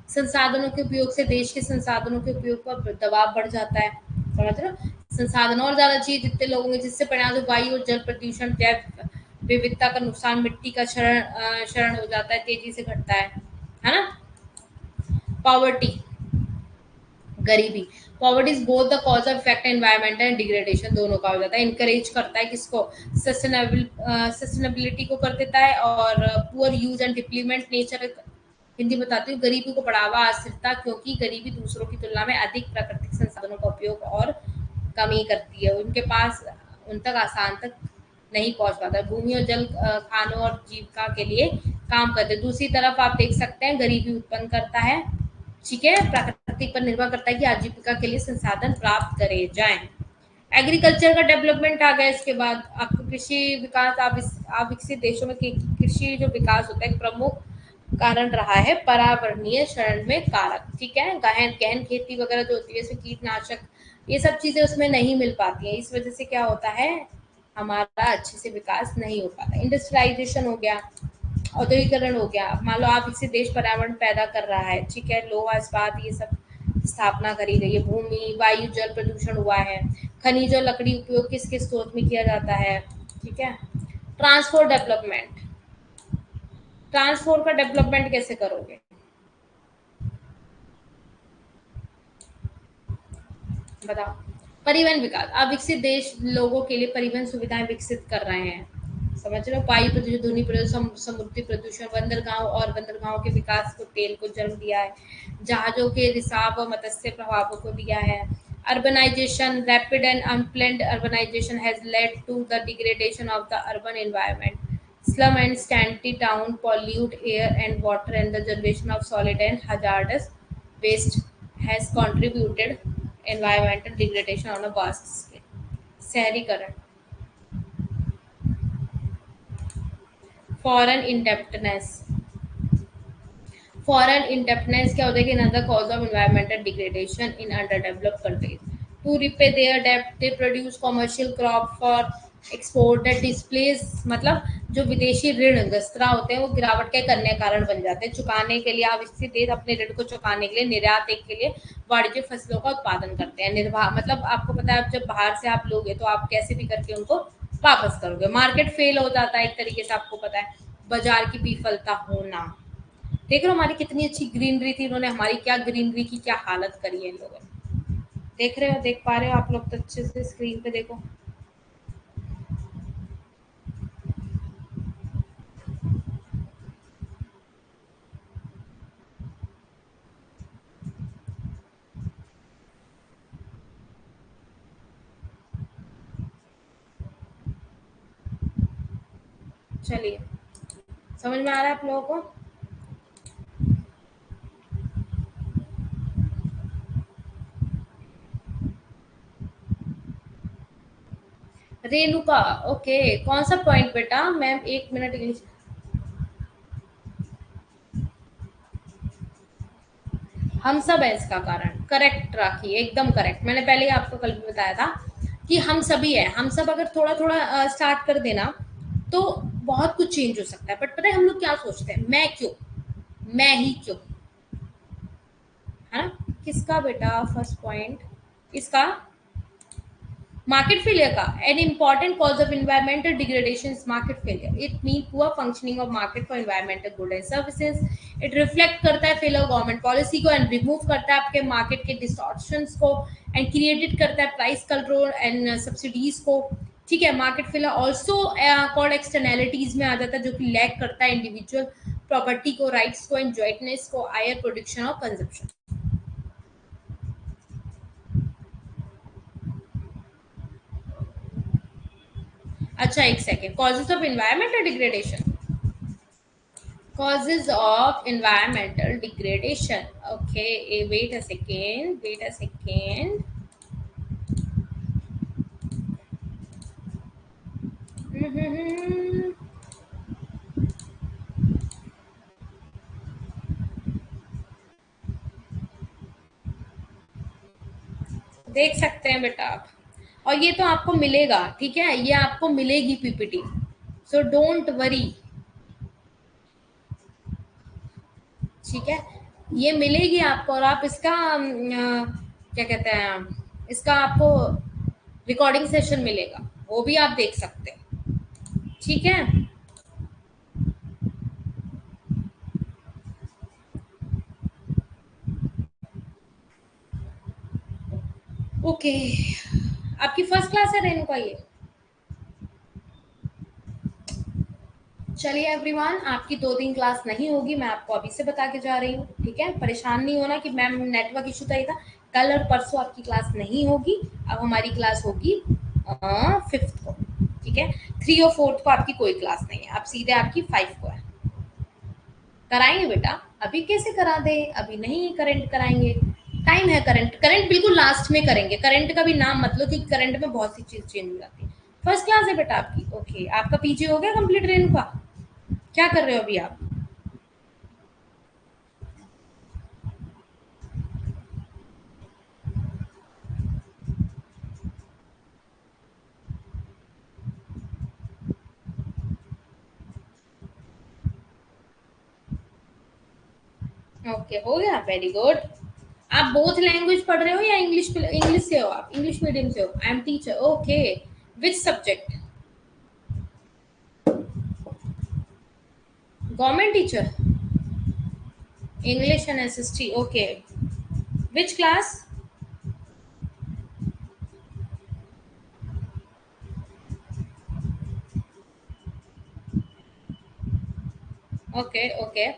संसाधनों के उपयोग से देश के संसाधनों के उपयोग पर दबाव बढ़ जाता है, समझ रहे हो। संसाधन और ज्यादा चाहिए जितने लोग होंगे, जिससे परिणाम वायु और जल प्रदूषण, जैव विविधता का नुकसान, मिट्टी का क्षरण हो जाता है, तेजी से घटता है ना। पॉवर्टी, गरीबी, poverty is both the cause of effect environmental and degradation, दोनों का हो जाता है। इनकरेज करता है किसको, सस्टेनेबिलिटी को कर देता है, और poor use and depletion nature, Hindi बताती हूँ, गरीबी को बढ़ावा, अस्थिरता, क्योंकि गरीबी दूसरों की तुलना में अधिक प्राकृतिक संसाधनों का उपयोग और कमी करती है, उनके पास उन तक आसान तक नहीं पहुंच पाता। भूमि और जल खानों और जीविका के लिए काम करते। दूसरी तरफ आप देख सकते हैं गरीबी उत्पन्न करता है, ठीक है, प्राकृतिक पर निर्भर करता है कि आजीविका के लिए संसाधन प्राप्त करे जाएं। एग्रीकल्चर का डेवलपमेंट आ गया, इसके बाद आपको कृषि विकास, आप विकसित देशों में कृषि जो विकास होता है एक प्रमुख कारण रहा है पर्यावरणीय क्षरण में कारक, ठीक है। गहन गहन खेती वगैरह जो होती है, इसमें कीटनाशक ये सब चीजें उसमें नहीं मिल पाती हैं, इस वजह से क्या होता है, हमारा अच्छे से विकास नहीं हो पाता। इंडस्ट्रियलाइजेशन हो गया, औद्योगिकरण हो गया, मान लो आप इसे देश पर्यावरण पैदा कर रहा है, ठीक है, लोहा इस्पात ये सब स्थापना करी गई है, भूमि वायु जल प्रदूषण हुआ है, खनिज और लकड़ी उपयोग किस किस स्रोत में किया जाता है, ठीक है। ट्रांसपोर्ट डेवलपमेंट, ट्रांसपोर्ट का डेवलपमेंट कैसे करोगे, बताओ। परिवहन विकास, अब विकसित देश लोगों के लिए परिवहन सुविधाएं विकसित कर रहे हैं, समझ रहे हो। वायु प्रदूषण, ध्वनि प्रदूषण, समुद्री प्रदूषण, बंदरगाहों और बंदरगाहों के विकास को, तेल को जन्म दिया है, जहाजों के रिसाव और मत्स्य प्रभावों को दिया है। Urbanisation, rapid and unplanned urbanisation has led to the degradation of the urban environment, Slum and scanty town pollute air and water, and the generation of solid and hazardous waste has contributed environmental degradation on a vast scale. शहरीकरण, foreign indebtedness, foreign indebtedness क्या होता है कि another cause of environmental degradation in underdeveloped countries. To repay their debt, they produce commercial crop for export that displays, मतलब जो विदेशी ऋण ग्रस्तरा होते हैं वो गिरावट के करने कारण बन जाते हैं। चुकाने के लिए अविकसित देश अपने ऋण को चुकाने के लिए निर्यात एक के लिए वाणिज्य फसलों का उत्पादन करते हैं। निर्वाह मतलब आपको पता है, अब जब बाहर से आप लोगे तो आप कैसे भी करके उनको वापस करोगे। मार्केट फेल हो जाता है एक तरीके से, आपको पता है, बाजार की विफलता होना। देख रहे हो हमारी कितनी अच्छी ग्रीनरी थी, इन्होंने हमारी क्या ग्रीनरी की क्या हालत करी है इन लोगों ने। देख रहे हो, देख पा रहे हो आप लोग तो अच्छे से स्क्रीन पे देखो। चलिए, समझ में आ रहा है आप लोगों को? रेणुका, ओके, कौन सा पॉइंट बेटा? मैं एक मिनट इंग्लिश। हम सब है इसका कारण, करेक्ट राखी, एकदम करेक्ट। मैंने पहले ही आपको कल भी बताया था कि हम सभी है, हम सब अगर थोड़ा थोड़ा स्टार्ट कर देना तो बहुत कुछ चेंज हो सकता है। बट पता है हम लोग क्या सोचते हैं, मैं क्यों, मैं ही क्यों, है ना? किसका बेटा फर्स्ट पॉइंट? इसका market failure का an important cause of environmental degradation is market failure. It means poor functioning of market for environmental goods and services. It reflect करता है failure government policy को and remove करता है आपके market के distortions को and created करता है price control and subsidies को। ठीक है, market failure also called externalities में आ जाता है, जो कि lack करता है individual property को, rights को, and jointness को, higher production और consumption। अच्छा एक second, causes of environmental degradation, causes of environmental degradation, okay, wait a second, wait a second। हम्म, देख सकते हैं बेटा आप, और ये तो आपको मिलेगा, ठीक है, ये आपको मिलेगी पीपीटी, सो डोंट वरी। ठीक है, ये मिलेगी आपको, और आप इसका क्या कहते हैं, इसका आपको रिकॉर्डिंग सेशन मिलेगा, वो भी आप देख सकते हैं। ठीक है, ओके। आपकी फर्स्ट क्लास है रेणुका ये? चलिए एवरीवन, आपकी 2 दिन क्लास नहीं होगी, मैं आपको अभी से बता के जा रही हूँ। ठीक है, परेशान नहीं होना कि मैम नेटवर्क इशू था, था। कल और परसों आपकी क्लास नहीं होगी। अब हमारी क्लास होगी 5th को। ठीक है, 3 और 4th को आपकी कोई क्लास नहीं है, आप सीधे आपकी 5 को है। कराएंगे बेटा, अभी कैसे करा दे, अभी नहीं करंट कराएंगे, टाइम है। करंट, करंट बिल्कुल लास्ट में करेंगे, करंट का भी नाम मत लो क्योंकि करंट में बहुत सी चीज चेंज हो जाती है। फर्स्ट क्लास है बेटा आपकी, ओके। आपका पीजी हो गया कंप्लीट रेणु का? क्या कर रहे हो अभी आप? ओके, हो गया, वेरी गुड। आप बोथ लैंग्वेज पढ़ रहे हो या इंग्लिश, इंग्लिश से हो आप, इंग्लिश मीडियम से हो? I am teacher, okay. Which subject? Government teacher, English and SST, okay. Which class? Okay okay,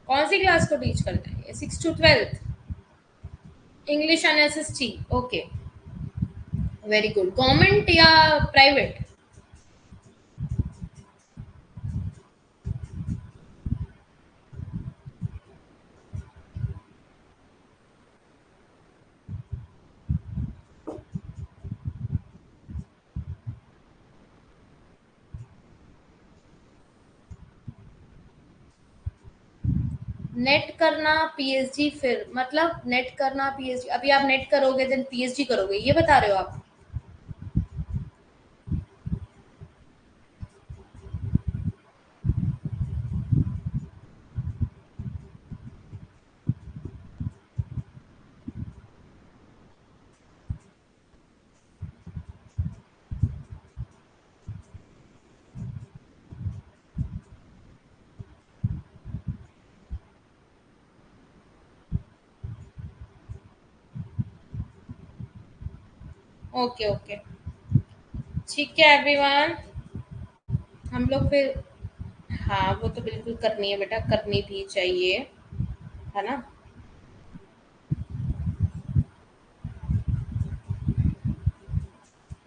कौन सी क्लास को टीच करते हैं? 6 to 12? English and SST, okay, very good. Government या प्राइवेट? नेट करना पीएचडी, फिर मतलब नेट करना पीएचडी, अभी आप नेट करोगे देन पीएचडी करोगे, ये बता रहे हो आप? ओके ओके, ठीक है एवरीवन। हम लोग फिर, हाँ वो तो बिल्कुल करनी है बेटा, करनी भी चाहिए, है ना।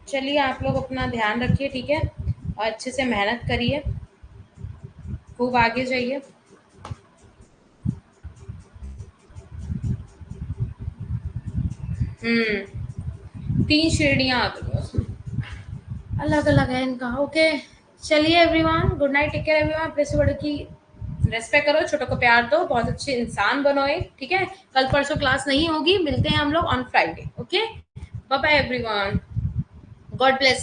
चलिए आप लोग अपना ध्यान रखिए, ठीक है, और अच्छे से मेहनत करिए, खूब आगे जाइए। तीन श्रेणियां आ गई हैं उसमें, अलग अलग है इनका, ओके। चलिए everyone, good night, take care everyone, अपने से बड़े की रेस्पेक्ट करो, छोटों को प्यार दो, बहुत अच्छे इंसान बनो एक, ठीक है। कल परसों क्लास नहीं होगी, मिलते हैं हम लोग on Friday, okay. Bye bye everyone, God bless.